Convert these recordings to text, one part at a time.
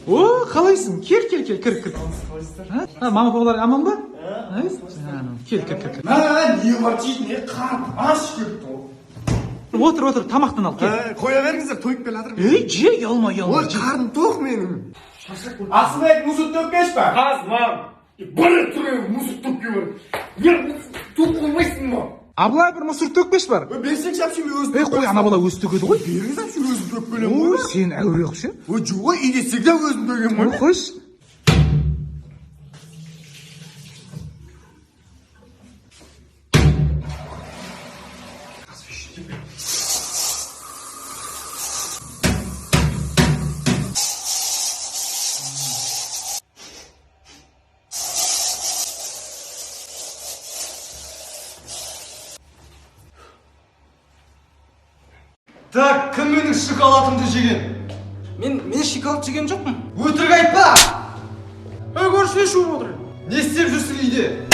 О, қалайсың? Кел, кір. Мама папалар аман ба? Кел. Не бар жейді, не қарным аш кетті ғой. Отыр, тамақтан ал, кел. Қоя беріңіздер, тойып келатыр. Же, ұялма. Ой, қарным тоқ менің. Асылбек мұзық төккеш па? Қаз, мам. Бәрі түрі мұзық төкке бар. Ер төк қылмайсың ба? Абылай бір мұсыр төкпеш бар. Берсек шапшын өзі төкпеш. Қой, ана бала өзі төгеді ғой. Беріңіз апшын өзі төк келем ғой. Ой, сен әуре ұқшы. Ой, жоқ, идесек де өзім төген ғой. Қойш. Так, кім менің шоколадымды жеген? Мен шоколад жеген жоқпын. Өтірік айтпа! Көрші шуып отыр. Не істеп жүрсің үйде?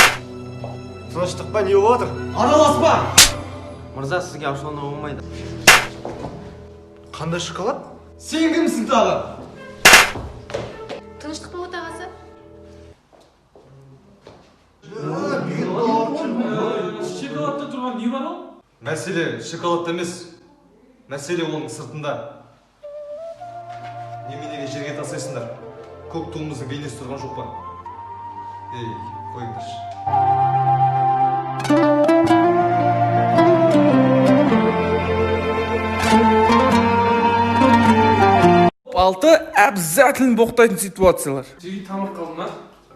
Тыныштық па, не болып отыр? Араласпа! Мырза, сізге ашулануға болмайды. Қандай шоколад? Сен кімсің тағы? Тыныштық па отағасы? Шоколадта тұрған не бар ол? Мәселе шоколадта емес. Мәселе оның сыртында. Неменеге жерге тасайсыңдар? Көк туымыздың бейнесі тұрған жоқ па? Ей, қойыңдаршы. Алты обязательно боқтайтын ситуациялар. Жеги тамақ қалды ма?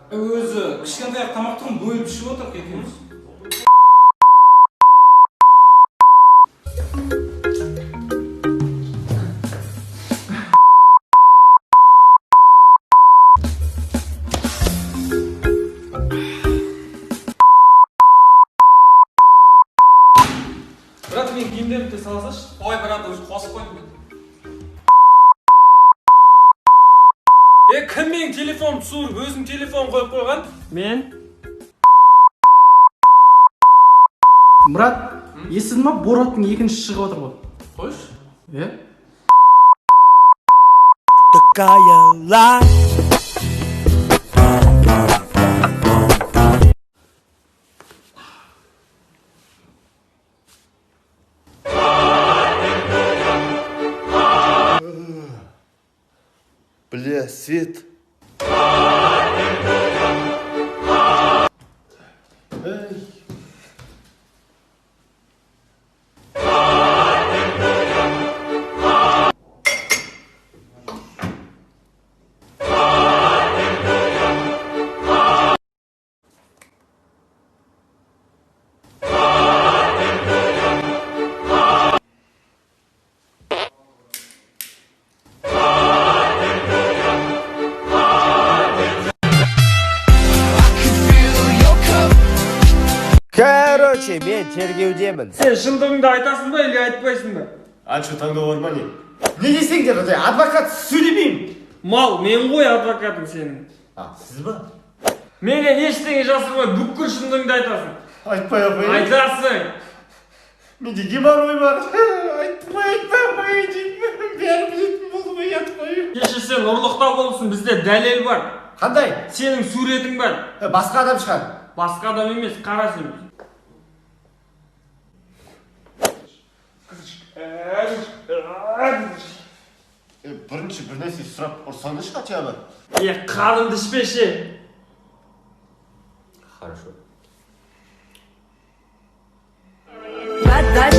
Өзі кішкентай тамақ тұрын бөліп ішіп отыр екенбіз. Брат, мен киімдерімді саласашы. Ой, брат, өзі қосып қойдым. Кім менің телефонымды суырып, өзің телефон қойып қойған? Мен. Мұрат, естідің ма? Бораттың екінші шығып отыр ғой. Қойш? Такая лайф. Бля, Свет. Короче, мен тергеудемін. Сен шындығыңды айтасың ба, или айтпайсың ба? Анша таңдау бар ма не? Не десеңдер, адвокат сөйлемеймін. Мал, мен ғой адвокатың сенің. Сіз ба? Менен ештеңе жасырмай бүкіл шындығыңды айтасың. Айтпай ақ Айтасың. Менде геморрой бар. Айтпай деймін. Бәрі білетін болды ма, айтпай. Кеше сен ұрлықта болсын, бізде дәлел бар. Қандай? Сенің суретің бар. Басқа адам шығар. Басқа адам емес, қара сен. Бірінші бір нәрсе сұрап ұрсаңдаршы хотя бы. Қаныңды ішпеші. Хорошо. Вода,